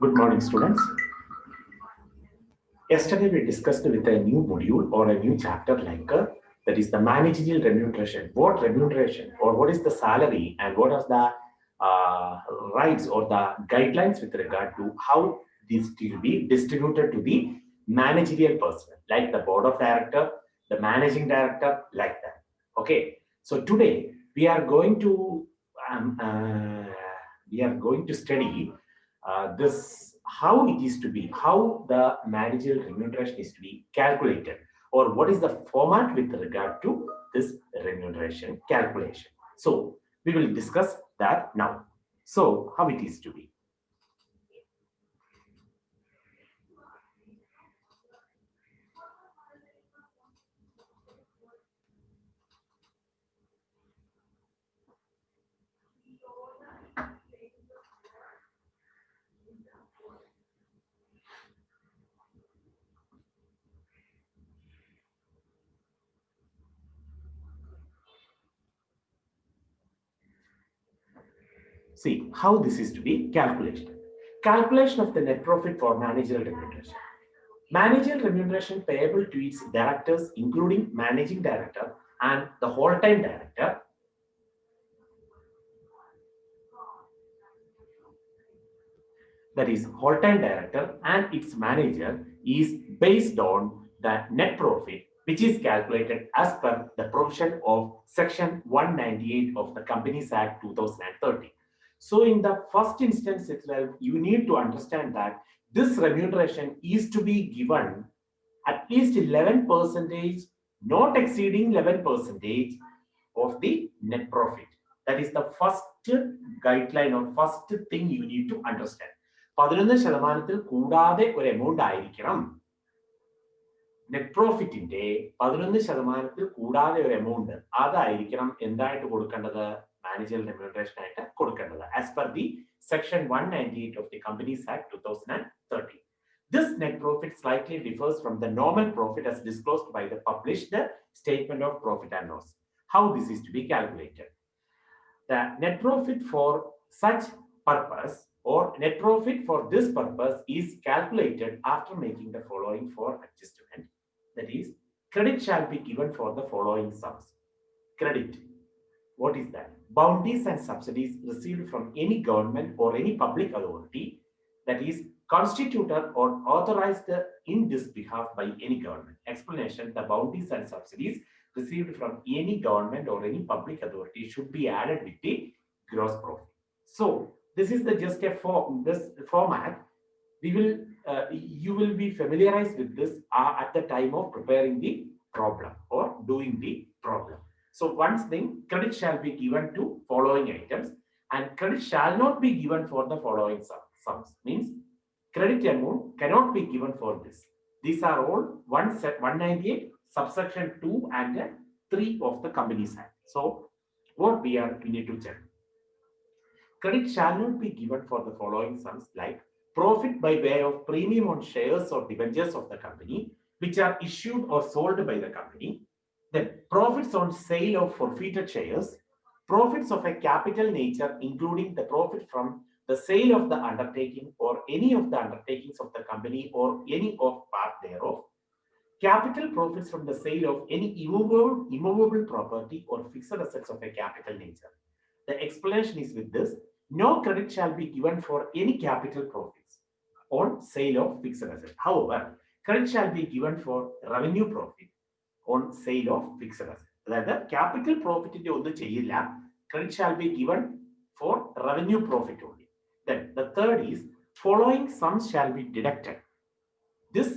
Good morning, students. Yesterday we discussed with a new module or a new chapter that is the managerial remuneration. What remuneration or what is the salary and what are the rights or the guidelines with regard to how this will be distributed to the managerial personnel, like the board of director, the managing director, like that. Okay. So today um, uh, we are going to study this how it is to be, how the managerial remuneration is to be calculated, or what is the format with regard to this remuneration calculation. So we will discuss that now. So how it is to be. See how this is to be calculated. Calculation of the net profit for managerial remuneration. Managerial remuneration payable to its directors, including managing director and the whole-time director, that is whole-time director and its manager, is based on the net profit, which is calculated as per the provision of section 198 of the Companies Act 2030. So in the first instance itself, you need to understand that this remuneration is to be given at least 11 percentage, not exceeding 11 percentage of the net profit. That is the first guideline or first thing you need to understand. 11% കൂടാതെ ഒരു amount ആയിരിക്കണം net പ്രോഫിറ്റിന്റെ 11% കൂടാതെ ഒരു amount അതായിരിക്കണം എന്തായിട്ട് കൊടുക്കേണ്ടത് managerial remuneration ആയിട്ട് കൊടുക്കേണ്ടത് as per the section 198 of the companies act 2030. This net profit slightly differs from the normal profit as disclosed by the published statement of profit and loss. How this is to be calculated? The net profit for such purpose or net profit for this purpose is calculated after making the following for adjustment. That is, credit shall be given for the following sums. Credit. What is that? Bounties and subsidies received from any government or any public authority that is constituted or authorized in this behalf by any government. Explanation: the bounties and subsidies received from any government or any public authority should be added with the gross profit. So this is the just a this format. We will you will be familiarized with this at the time of preparing the problem or doing the problem. So one thing, credit shall be given to following items and credit shall not be given for the following sums. Means credit amount cannot be given for this. These are all 198 subsection 2 and 3 of the Companies Act. So what we need to check. Credit shall not be given for the following sums like profit by way of premium on shares or debentures of the company which are issued or sold by the company. Then profits on sale of forfeited shares, profits of a capital nature including the profit from the sale of the undertaking or any of the undertakings of the company or any of part thereof, capital profits from the sale of any immovable property or fixed assets of a capital nature. The explanation is with this: no credit shall be given for any capital profits on sale of fixed assets. However, credit shall be given for revenue profit on sale of fixed assets. അതായത് capital profit ഒന്നും ചെയ്യില്ല, credit shall be given for revenue profit only. Then the third is following sums shall be deducted. This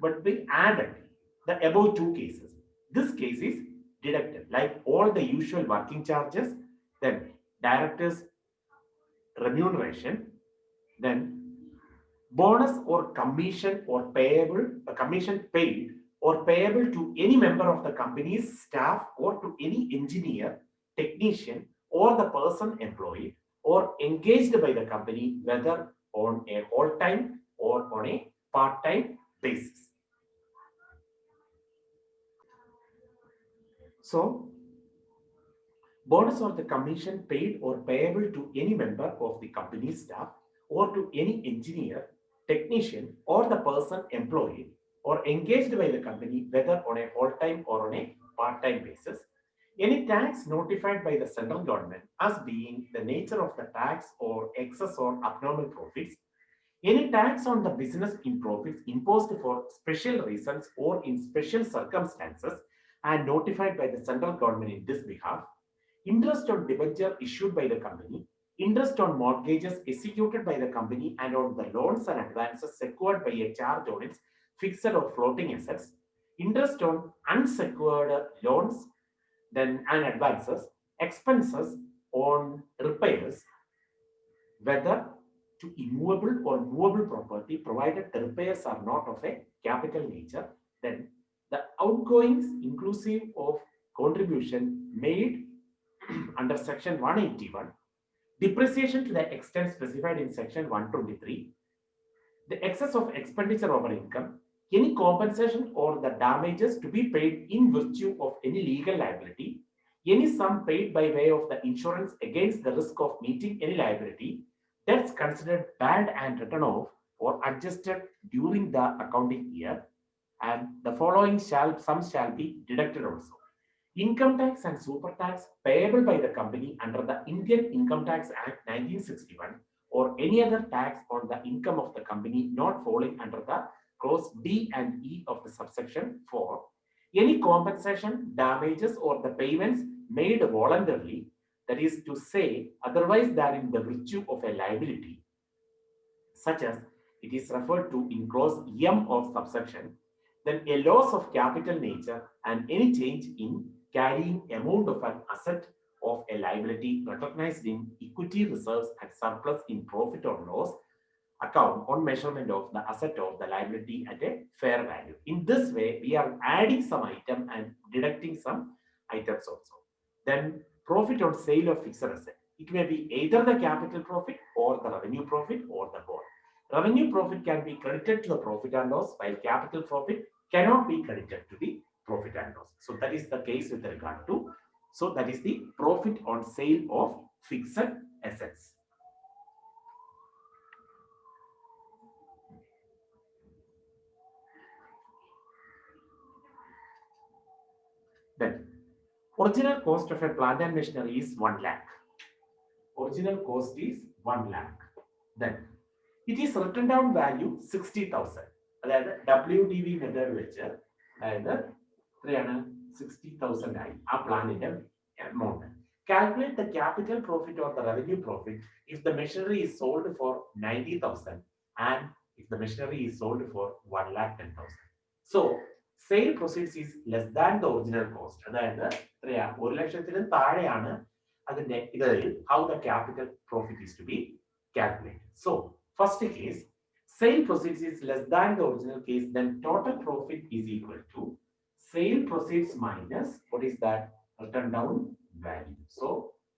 but be added the above two cases. This case is deducted like all the usual working charges, then directors remuneration, then bonus or commission or payable, commission paid or payable to any member of the company's staff or to any engineer, technician or the person employed or engaged by the company, whether on a whole-time or on a part-time basis. So bonus or the commission paid or payable to any member of the company's staff or to any engineer, technician, or the person employed or engaged by the company, whether on a whole-time or on a part-time basis. Any tax notified by the central government as being the nature of the tax or excess or abnormal profits. Any tax on the business in profits imposed for special reasons or in special circumstances and notified by the central government in this behalf. Interest on debenture issued by the company, interest on mortgages executed by the company and on the loans and advances secured by a charge on its fixed or floating assets, interest on unsecured loans then and advances, expenses on repairs, whether to immovable or movable property, provided the repairs are not of a capital nature, then the outgoings inclusive of contribution made under section 181, depreciation to the extent specified in section 123, the excess of expenditure over income, any compensation or the damages to be paid in virtue of any legal liability, any sum paid by way of the insurance against the risk of meeting any liability, that's considered bad and written off or adjusted during the accounting year, and the following sums shall be deducted also. Income tax and super tax payable by the company under the Indian Income Tax Act 1961 or any other tax on the income of the company not falling under the clause D and E of the subsection 4. Any compensation, damages or the payments made voluntarily, that is to say, otherwise than in the virtue of a liability, such as it is referred to in clause M of subsection, then a loss of capital nature and any change in carrying amount of an asset of a liability recognized in equity reserves and surplus in profit or loss account on measurement of the asset of the liability at a fair value. In this way, we are adding some item and deducting some items also. Then profit on sale of fixed asset. It may be either the capital profit or the revenue profit or the both. Revenue profit can be credited to the profit and loss, while capital profit cannot be credited to the profit and loss. So that is the case with regard to, so that is the profit on sale of fixed assets. Then original cost of a plant and machinery is 1 lakh. Original cost is 1 lakh. Then it is written down value 60,000. അതായത് WDV method വെച്ച് അതായത് എത്രയാണ് 60,000 ആയി ആ പ്ലാനിന്റെ amount. Calculate the capital profit or the revenue profit if the machinery is sold for 90,000 and if the machinery is sold for 1,10,000. So sale proceeds is less than the original cost. അതായത് എത്രയാ 1,00,000 താഴെയാണ് അതിന്റെ ഇതിൽ how the capital profit is to be calculated. So first case, sale proceeds is less than the original case, then total profit is equal to sale proceeds minus what is that written down value. So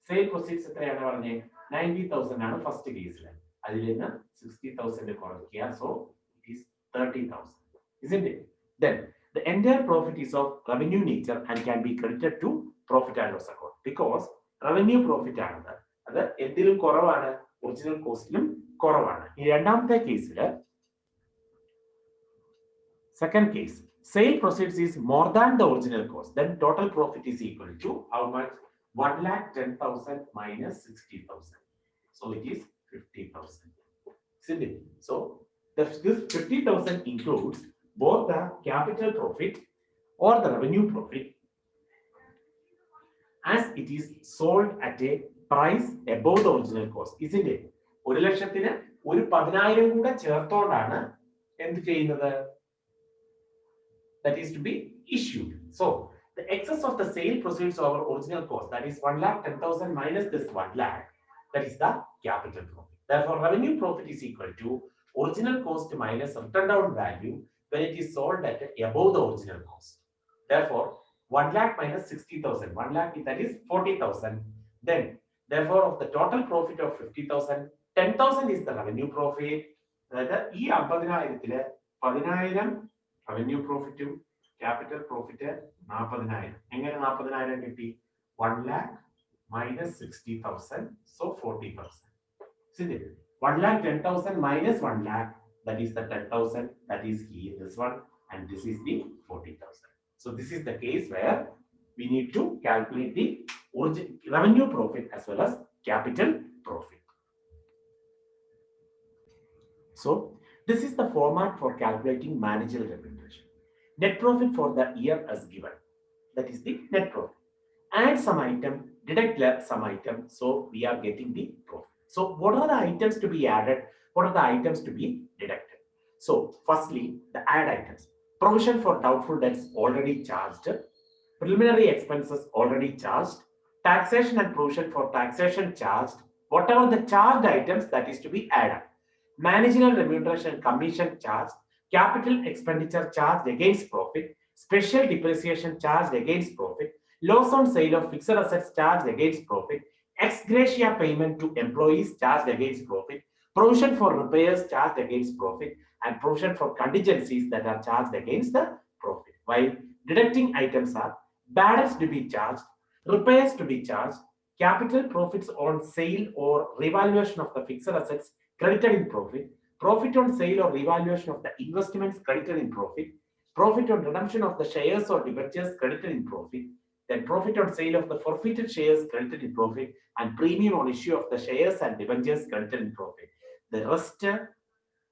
sale proceeds എത്രയാണ് പറഞ്ഞേ 90,000 ആണ് first കേസിൽ, അതിൽ നിന്ന് 60,000 കുറയ്ക്കുക, so it is 30,000, isn't it? Then the entire profit is of revenue nature and can be credited to profit and loss account because revenue profit ആണത്, അത് എന്തിലും കുറവാണ്, ഒറിജിനൽ കോസ്റ്റിലും കുറവാണ്. ഈ രണ്ടാമത്തെ കേസിൽ second case, sale proceeds is more than the original cost, then total profit is equal to how much? 1,10,000 minus 60,000, so it is 50,000, isn't it? So this 50,000 includes both the capital profit or the revenue profit as it is sold at a price above the original cost, isn't it? 1,00,000 ഒരു 10,000 കൂടെ ചേർത്തോണ്ടാണ് എന്ത് ചെയ്യുന്നത്, that is to be issued. So the excess of the sale proceeds over original cost, that is 1,10,000 minus this 1 lakh, that is the capital profit. Therefore revenue profit is equal to original cost minus written down value when it is sold at above the original cost. Therefore 1 lakh minus 60,000, 1 lakh, that is 40,000. Then therefore of the total profit of 50,000, 10,000 is the revenue profit. അതായത് ഈ 50,000 10,000 revenue പ്രോഫിറ്റും capital profit 40,000. എങ്ങനെ 40,000 കിട്ടി? 1 lakh minus 60,000, so 40,000. 1,10,000 minus 1 lakh, that is the 10,000, that is here, this one, and this is the 40,000. So this is the case where we need to calculate the revenue profit as well as capital profit. So this is the format for calculating managerial remuneration. Net profit for the year as given, that is the net profit. Add some item, deduct some item, so we are getting the profit. So what are the items to be added? What are the items to be deducted? So firstly, the add items. Provision for doubtful debts already charged. Preliminary expenses already charged. Taxation and provision for taxation charged. Whatever the charged items, that is to be added. Managerial remuneration commission charged. Capital expenditure charged against profit. Special depreciation charged against profit. Loss on sale of fixed assets charged against profit. Ex gratia payment to employees charged against profit. Provision for repairs charged against profit. And provision for contingencies that are charged against the profit. While deducting items are bad debts to be charged, repairs to be charged, capital profits on sale or revaluation of the fixed assets credited in profit, profit on sale or revaluation of the investments credited in profit, profit on redemption of the shares or debentures credited in profit, then profit on sale of the forfeited shares credited in profit, and premium on issue of the shares and debentures credited in profit. The rest,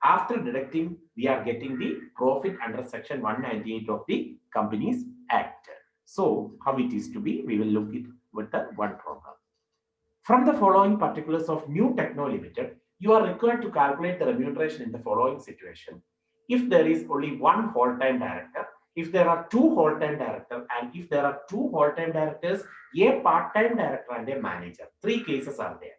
after deducting, we are getting the profit under section 198 of the Companies Act. So how it is to be, we will look it with the one program. From the following particulars of New Techno Limited, you are required to calculate the remuneration in the following situation. If there is only one whole-time director, if there are two whole-time directors, and if there are two whole-time directors, a part-time director and a manager. Three cases are there.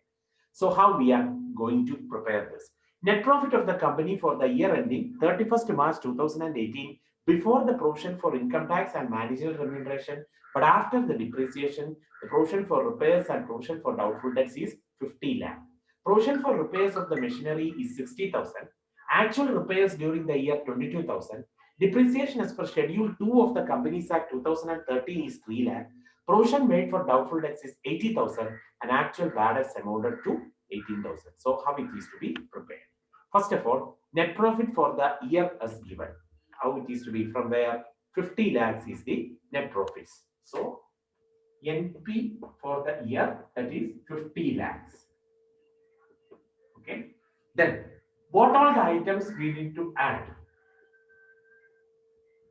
So how we are going to prepare this? Net profit of the company for the year ending 31st March 2018 before the provision for income tax and managerial remuneration, but after the depreciation, the provision for repairs and provision for doubtful debts is 50 lakh. Provision for repairs of the machinery is 60,000. Actual repairs during the year 22,000. Depreciation as per Schedule 2 of the Companies Act 2013 is 3 lakh. Provision made for doubtful debts is 80,000 and actual bad debts amounted to 18,000. So how it is to be prepared? First of all, net profit for the year as given. How it is to be from where 50 lakhs is the net profits. So NP for the year, that is 50 lakhs. Okay. Then what are the items we need to add?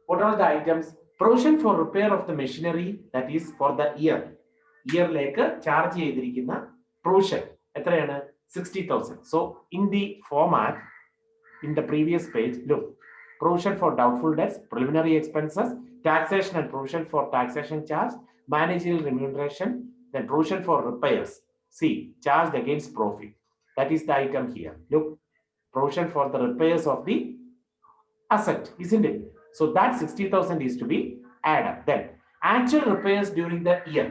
What are the items? Provision for repair of the machinery, that is for the year. ഇയറിലേക്ക് charge ചെയ്തിരിക്കുന്ന provision എത്രയാണ് 60,000. So in the format in the previous page, look, provision for doubtful debts, preliminary expenses, taxation and provision for taxation charge, managerial remuneration, then provision for repairs. See, charged against profit. That is the item here. Look, provision for the repairs of the asset, isn't it? So that 60,000 is to be added. Then actual repairs during the year,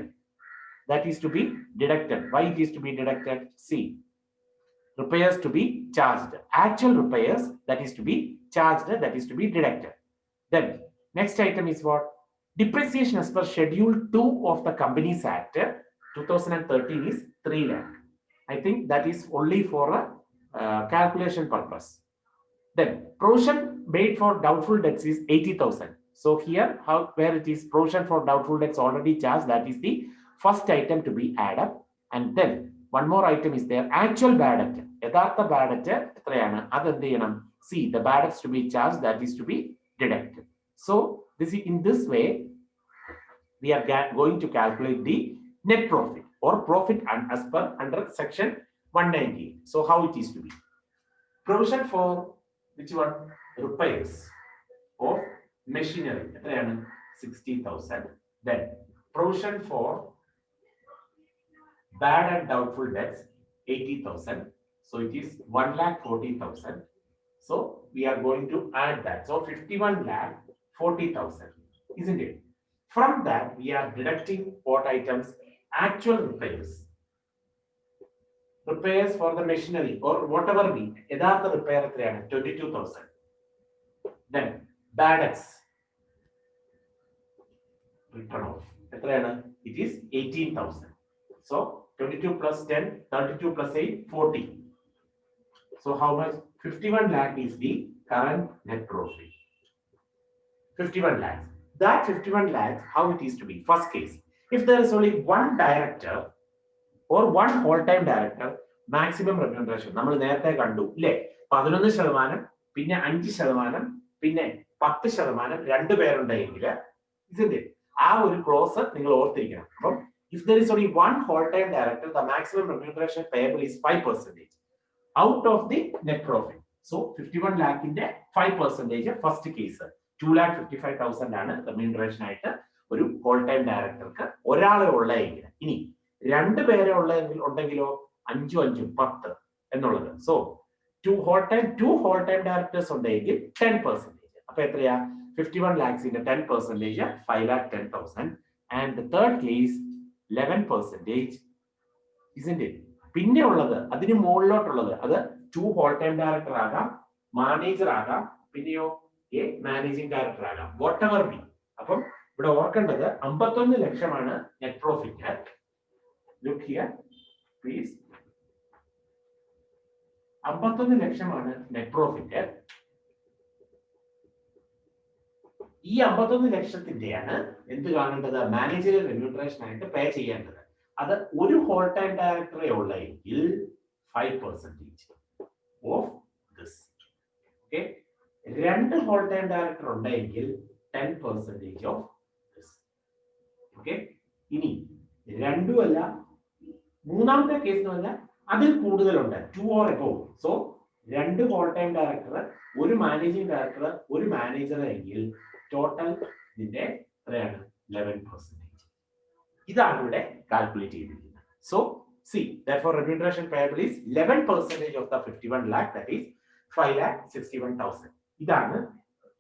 that is to be deducted. Why it is to be deducted? See, repairs to be charged. Actual repairs, that is to be charged, that is to be deducted. Then next item is what? Depreciation as per Schedule 2 of the Companies Act 2013 is 3 lakh. I think that is only for a calculation purpose. Then provision made for doubtful debts is 80,000. So here, where it is provision for doubtful debts already charged, that is the first item to be added. And then one more item is there, actual bad debt. യഥാർത്ഥ bad debt എത്രയാണ്? അത് എന്ത് ചെയ്യണം? See, the bad debts to be charged, that is to be deducted. So in this way, we are going to calculate the net profit or profit as per under section 190. So how it is to be? Provision for which one? Repairs of machinery. 60,000. Then provision for bad and doubtful debts 80,000. So it is 1,40,000. So we are going to add that. So 51,40,000, isn't it? From that we are deducting what items? Actual repairs. Repairs for the machinery or whatever be. യഥാർത്ഥ repair 22,000. Then bad debts written off. It is 18,000. So 22 plus 10, 32 plus 8, 40. So how much? 51 lakh is the current net profit. 51 lakhs. That 51 lakhs, how it is to be? First case, if there is only one director or one whole-time director, maximum remuneration നമ്മൾ നേരത്തെ കണ്ടു അല്ലേ? 11%, പിന്നെ 5%, പിന്നെ 10%, രണ്ടുപേരുണ്ടെങ്കിൽ ഇതിന്റെ ആ ഒരു close നിങ്ങൾ ഓർത്തിരിക്കണം. അപ്പം if there is only one whole-time director, the maximum remuneration payable is 5% out of the net profit. So 51 lakh in 5% first case. 2,55,000 ആണ് റെമ്യൂണറേഷൻ ആയിട്ട് ഒരു ഹോൾ ടൈം ഡയറക്ടർക്ക് ഒരാളെ ഉള്ളെങ്കിൽ. ഇനി രണ്ടുപേരെ ഉണ്ടെങ്കിലോ 5 5 10 എന്നുള്ളത്. So two whole time directors ഉണ്ടെങ്കിൽ 10%. അപ്പൊ എത്രയാ? 51 lakhs in 10%, 5,10,000. And the third case 11%, isn't it? പിന്നെ ഉള്ളത് അതിന് മുകളിലോട്ടുള്ളത് അത് 2 ഹോൾ ടൈം ഡയറക്ടർ ആകാം, മാനേജർ ആകാം, പിന്നെയോ മാനേജിംഗ് ഡയറക്ടർ ആകാം, വാട്ട് എവർ ബി. അപ്പം ഇവിടെ ഓർക്കേണ്ടത് 51 ലക്ഷമാണ് net profit. Look here please. 51 ലക്ഷമാണ് നെറ്റ് പ്രോഫിറ്റ്. ഈ 51 ലക്ഷത്തിന്റെയാണ് എന്ത് കാണേണ്ടത്? മാനേജറിയൽ റെമ്യൂണറേഷൻ ആയിട്ട് പേ ചെയ്യേണ്ടത്. അത് ഒരു ഹോൾ ടൈം ഡയറക്ടറെ ഉള്ളെങ്കിൽ 5% ഓഫ് ദിസ്. ഓക്കെ, രണ്ട് ഹോൾ ടൈം ഡയറക്ടർ ഉണ്ടെങ്കിൽ 10% ഓഫ് ദിസ്. ഓക്കെ, ഇനി രണ്ടുമല്ല, മൂന്നാമത്തെ കേസ് എന്ന് പറഞ്ഞാൽ അതിൽ കൂടുതലുണ്ട്, 2 or above. സോ രണ്ട് ഹോൾ ടൈം ഡയറക്ടർ, ഒരു മാനേജിംഗ് ഡയറക്ടർ, ഒരു മാനേജർ എങ്കിൽ ടോട്ടൽ ഇതിന്റെ എത്രയാണ്? 11%. ഇതാണ് ഇവിടെ കാൽക്കുലേറ്റ് ചെയ്തിരിക്കുന്നത്. So see, therefore remuneration payable is 11% of the 51 lakh, that is 5,61,000. ഇതാണ്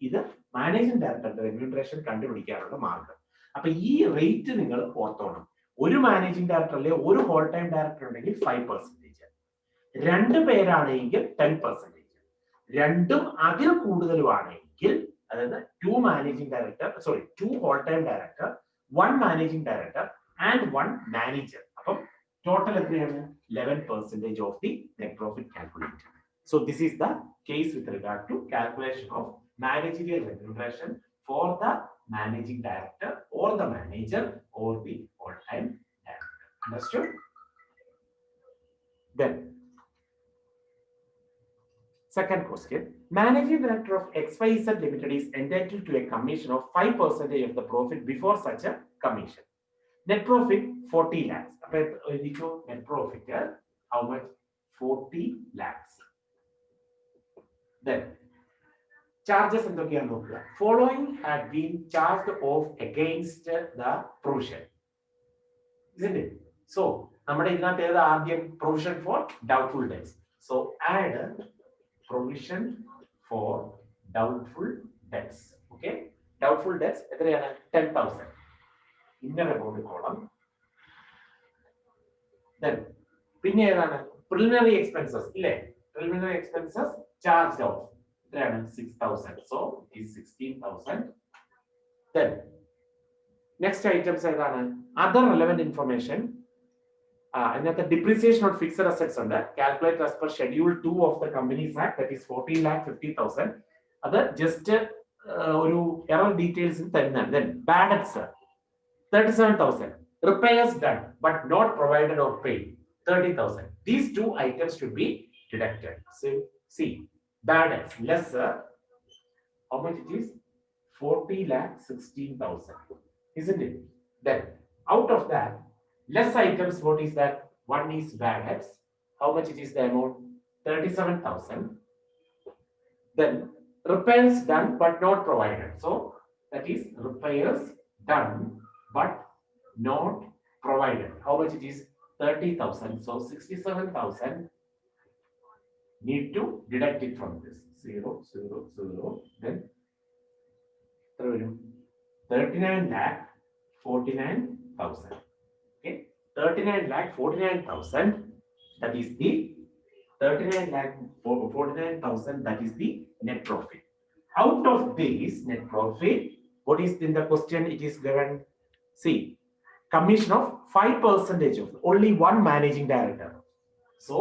ഇത് മാനേജിംഗ് ഡയറക്ടറുടെ റെമ്യൂണറേഷൻ കണ്ടുപിടിക്കാനുള്ള മാർഗം. അപ്പൊ ഈ റേറ്റ് നിങ്ങൾ ഓർത്തോണം. ഒരു മാനേജിംഗ് ഡയറക്ടർ അല്ലെ ഒരു ഹോൾ ടൈം ഡയറക്ടർ ഉണ്ടെങ്കിൽ 5%, രണ്ട് പേരാണെങ്കിൽ 10%, രണ്ടും അതിൽ കൂടുതലുമാണെങ്കിൽ, അതായത് 2 managing director, sorry 2 whole time director, 1 managing director and 1 manager. അപ്പം ടോട്ടൽ എത്രയാണ്? 11% of the net profit calculated. So this is the case with regard to calculation of managerial remuneration for the managing director or the manager or the whole-time director. Understood? Then, second question. Managing director of XYZ Limited is entitled to a commission of 5% of the profit before such a commission. Net profit 40 lakhs. Net profit, how much? 40 lakhs. Then charges എന്തൊക്കെയാണ് നോക്കുക. Following had been charged off against the provision, isn't it? So നമ്മുടെ ഇതിനകത്ത് ഏതാ ആദ്യം? provision for doubtful debts. So add provision for doubtful debts. Okay, doubtful debts എത്രയാണ്? 10,000. Inner amount column. Then പിന്നെ ഏതാണ്? preliminary expenses ഇല്ലേ? preliminary expenses charged off. 6,000. So it is 16,000. Then next items are other relevant information. Another depreciation on fixed assets under calculated as per schedule 2 of the Companies Act, that is 14,50,000. Other just error details in then bad debts 37,000. Repairs done but not provided or paid 30,000. These two items should be deducted. So see, bad debts lesser, how much it is? 40,16,000, isn't it? Then out of that, less items, what is that? One is bad debts. How much it is the amount? 37,000. Then repairs done but not provided. So that is repairs done but not provided. How much it is? 30,000. So 67,000. Need to deduct it from this. 0, 0, 0. Then 39,49,000. Okay, 39,49,000. That is the 39,49,000. That is the net profit. Out of this net profit, what is in the question? It is given. See, commission of 5% of only one managing director. So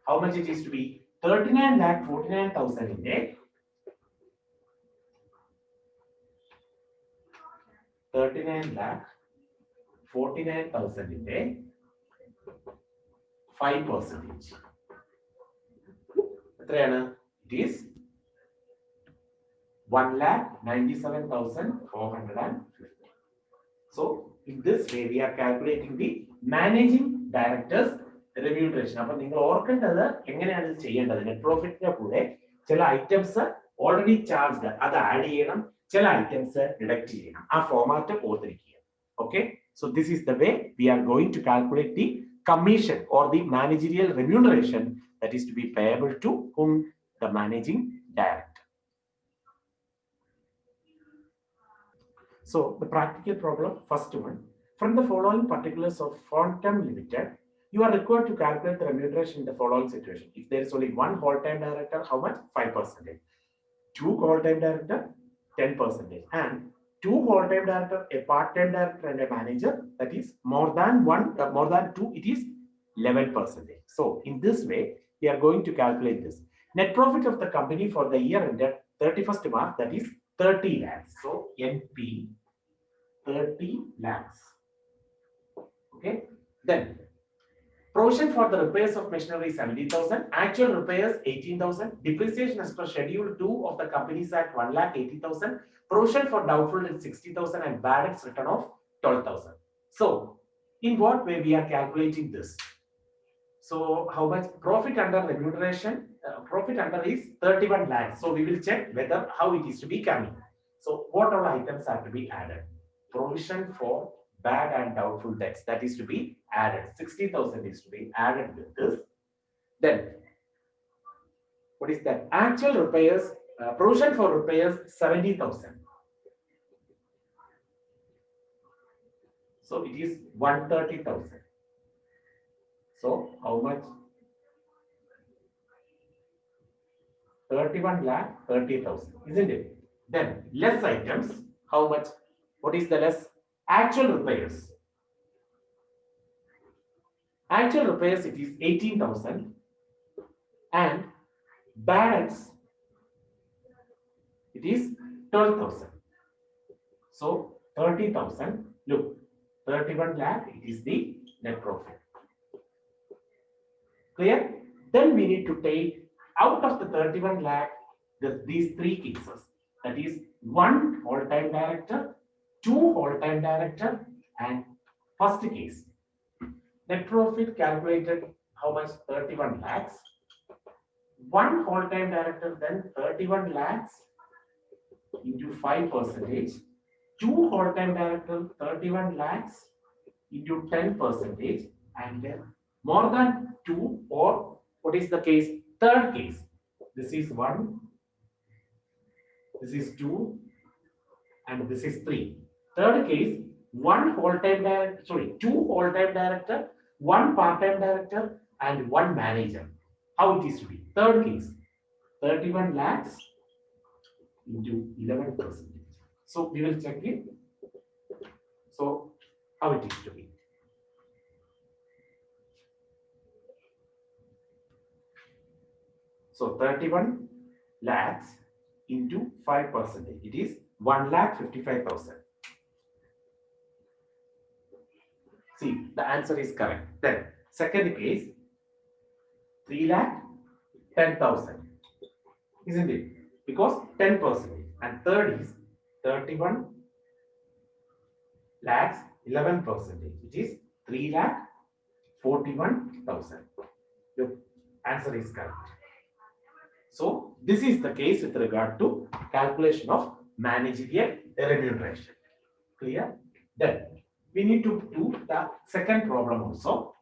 how much it is to be? 39,49,000 5%. It is 1,97,450. So in this way we are calculating the managing director's remuneration. അപ്പോൾ നിങ്ങൾ ഓർക്കേണ്ടത് എങ്ങനെയാണ് ഇത് ചെയ്യേണ്ടത്? Net പ്രോഫിറ്റിന്റെ കൂടെ ചില items already charged അത് add ചെയ്യണം, ചില ഐറ്റംസ് ഡിഡക്ട് ചെയ്യണം. ആ ഫോർമാറ്റ് ഓർത്തിരിക്കുക. Okay, so this is the way we are going to calculate the commission or the managerial remuneration that is to be payable to whom? The managing director. So the practical problem, first one, from the following particulars of Quantum Limited, you are required to calculate the remuneration in the following situation. If there is only one whole-time director, how much? 5%. Two whole-time director, 10%. And two whole-time director, a part-time director and a manager, that is more than one, more than two, it is 11%. So in this way, we are going to calculate this. Net profit of the company for the year ended 31st March, that is 30 lakhs. So NP 30 lakhs. Okay. Then provision for the repairs of machinery 70,000, actual repairs 18,000, depreciation as per schedule 2 of the Companies Act 1,80,000, provision for doubtful debt 60,000 and bad debts written off 12,000. So in what way we are calculating this? So how much profit under remuneration? Profit under is 31 lakhs. So we will check whether how it is to be coming. So what all items are to be added? Provision for bad and doubtful debts, that is to be added. 60,000 is to be added with this. Then what is that? Actual repairs, provision for repairs 70,000. So it is 130,000. So how much? 31 lakh 30,000, isn't it? Then less items, how much? What is the less? Actual repairs. Actual repairs, it is 18,000 and balance it is 12,000. So 30,000. Look, 31 lakh, it is the net profit. Clear? Then we need to take out of the 31 lakh these three cases. That is one whole-time director, two whole-time director, and first case. Net profit calculated how much? 31 lakhs. One whole-time director, then 31 lakhs into 5%. Two whole-time director, 31 lakhs into 10%, and then more than two, or what is the case? Third case. This is one, this is two, and this is three. Third case, one whole-time director, sorry, two whole-time director, one part-time director, and one manager. How it is to be? Third case, 31 lakhs into 11%. So we will check it. So how it is to be? So 31 lakhs into 5%. It is 1,55,000. See, the answer is correct. Then second case, 3,10,000. Isn't it? Because 10%. And third is 31 lakhs 11%. It is 3,41,000. Your answer is correct. So this is the case with regard to calculation of managerial remuneration. Clear? Then we need to do the second problem also.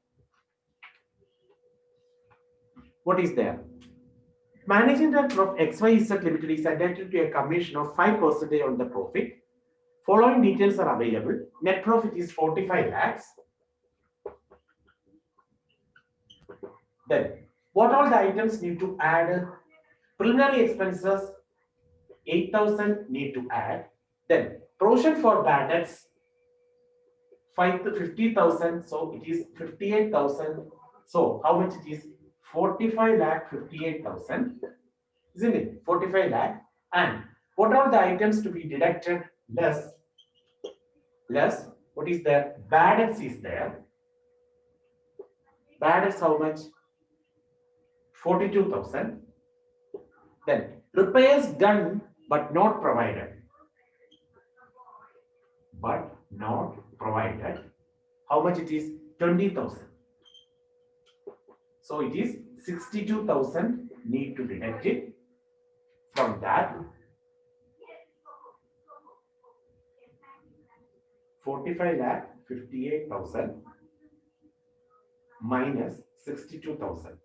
What is there? Managing director of XYZ Limited is entitled to a commission of 5% on the profit. Following details are available. Net profit is 45 lakhs. Then what all the items need to add? Preliminary expenses 8,000 need to add. Then provision for bad debts 50,000. So it is 58,000. So how much it is? 45 lakh 58,000, isn't it? 45 lakh. And what are the items to be deducted less what is there? Bad debts is there. Bad debts how much? 42,000. Then repairs done but not provided. But not provided. How much it is? 20,000. So it is 62,000 need to deduct it. From that, 45 lakh 58,000 minus 62,000.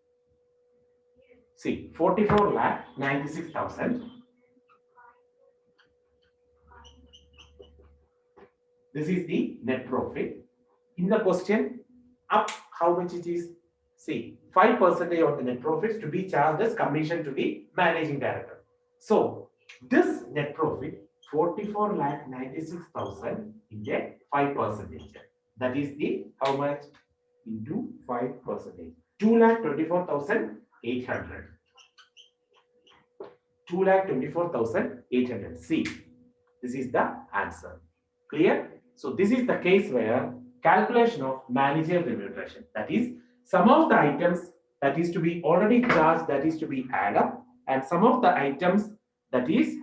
See, 44 lakh 96,000. This is the net profit. In the question, up how much it is? See, 5% of the net profits to be charged as commission to the managing director. So, this net profit 44 lakh 96,000 into 5%. That is the how much into 5%? 2 lakh 24,800. 2 lakh 24,800. See, this is the answer. Clear? So this is the case where calculation of managerial remuneration, that is some of the items that is to be already charged, that is to be added up, and some of the items that is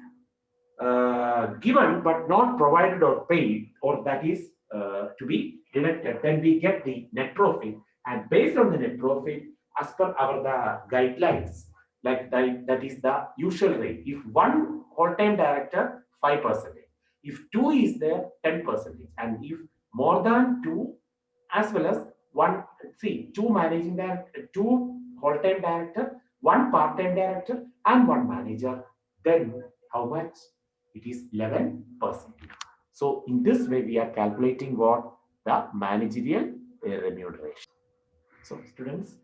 given but not provided or paid, or that is to be deducted, then we get the net profit. And based on the net profit, as per our the guidelines, like that is the usual rate. If one whole-time director, 5%. If two is there, 10%. And if more than two, as well as one, see, two managing director, two whole-time director, one part-time director, and one manager, then how much? It is 11%. So in this way, we are calculating what? The managerial remuneration. So students,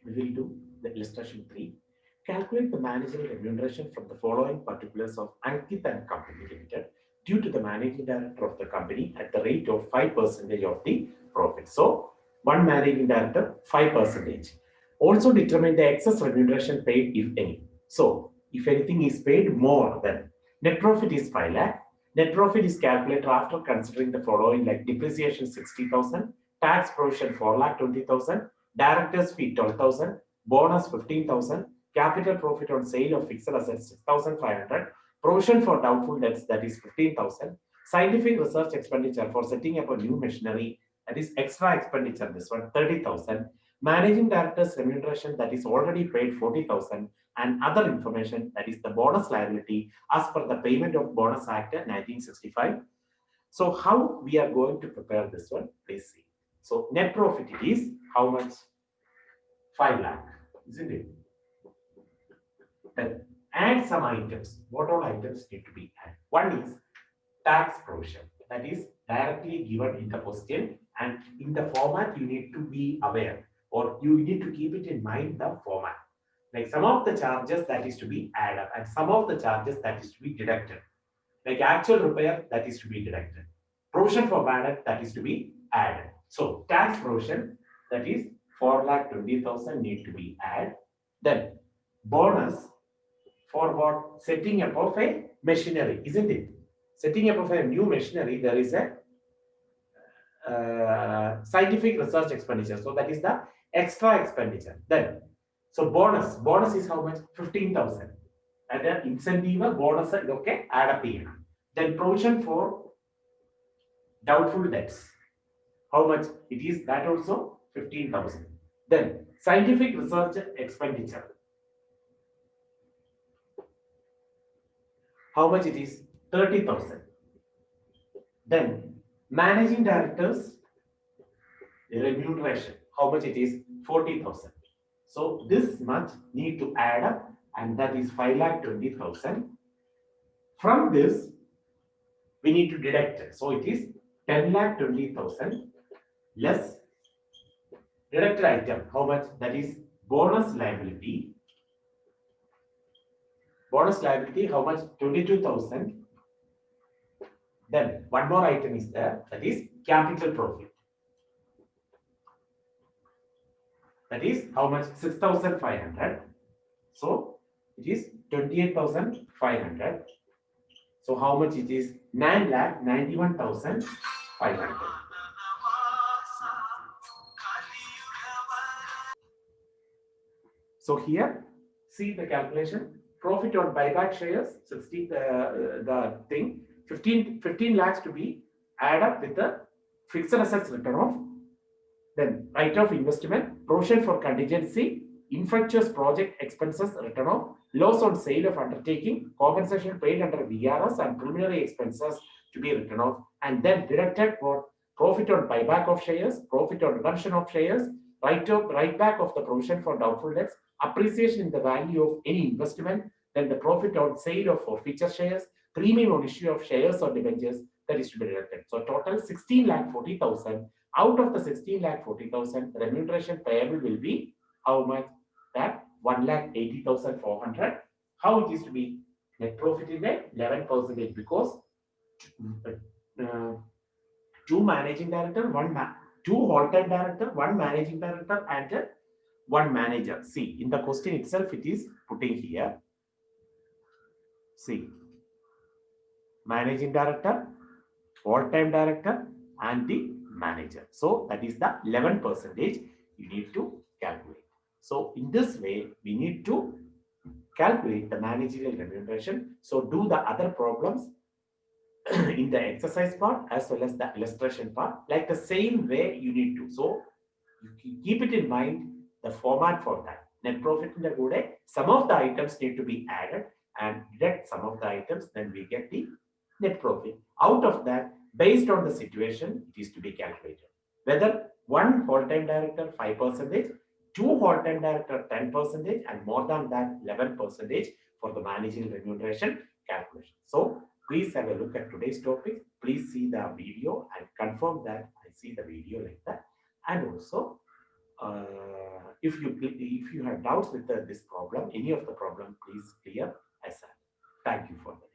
we will do the illustration 3. Calculate the managerial remuneration from the following particulars of Ankit and Company Limited due to the managing director of the company at the rate of 5% of the profit. So, one managing director, 5%. Also determine the excess remuneration paid, if any. So, if anything is paid more than net profit is 5 lakh. Net profit is calculated after considering the following, like depreciation 60,000, tax provision 4 lakh 20,000, director's fee 12,000, bonus 15,000, capital profit on sale of fixed assets 6,500, provision for doubtful debts, that is 15,000, scientific research expenditure for setting up a new machinery, that is extra expenditure, this one 30,000, managing director's remuneration, that is already paid 40,000, and other information, that is the bonus liability as per the Payment of Bonus Act 1965. So how we are going to prepare this one, please see. So net profit is how much? 5 lakh, isn't it? Then add some items. What all items need to be added? One is tax provision. That is directly given in the question, and in the format you need to be aware, or you need to keep it in mind, the format. Like some of the charges that is to be added and some of the charges that is to be deducted. Like actual repair that is to be deducted. Provision for bad debt that is to be added. So tax provision, that is 4,20,000 need to be added. Then bonus for what? Setting up of a machinery, isn't it? Setting up of a new machinery, there is a scientific research expenditure. So that is the extra expenditure. Then, so bonus is how much? 15,000. And then incentive bonus, okay, add up here. Then provision for doubtful debts. How much? It is that also 15,000. Then scientific research expenditure. How much it is? 30,000. Then managing directors remuneration. How much it is? 40,000. So this much need to add up, and that is 5,20,000. From this, we need to deduct it. So it is 10,20,000 less deducted item. How much? That is bonus liability. Bonus liability, how much? 22,000. Then one more item is there, that is capital profit. That is how much? 6,500. So it is 28,500. So how much it is? 9,91,500. So here, see the calculation. Profit on buyback shares, 60, the thing, 15 lakhs to be add up with the fixed assets return of, then right of investment, provision for contingency, infructuous project expenses written off, loss on sale of undertaking, compensation paid under VRS and preliminary expenses to be written off, and then deducted for profit on buyback of shares, profit on redemption of shares, right back of the provision for doubtful debts, appreciation in the value of any investment, then the profit on sale of forfeiture shares, premium on issue of shares or debentures that is to be deducted. So total 16 lakh 40,000. Out of the 16 lakh 40,000, remuneration payable will be how much? That 1 lakh 80,400. How it is to be? Net profit in a 11% because uh, two managing director, two whole-time director, one managing director, and one manager. See, in the question itself, it is putting here. See, managing director, all-time director, and the manager. So that is the 11 percentage you need to calculate. So in this way, we need to calculate the managerial remuneration. So do the other problems in the exercise part as well as the illustration part, like the same way you need to. So you keep it in mind the format for that. Net profit in the good day, some of the items need to be added and deduct some of the items, then we get the net profit. Out of that, based on the situation, it is to be calculated. Whether one whole-time director 5%, two whole-time director 10%, and more than that 11% for the managerial remuneration calculation. So please have a look at today's topic. Please see the video and confirm that I see the video like that. And also, if you have doubts with this problem, any of the problem, please clear aside. Thank you for that.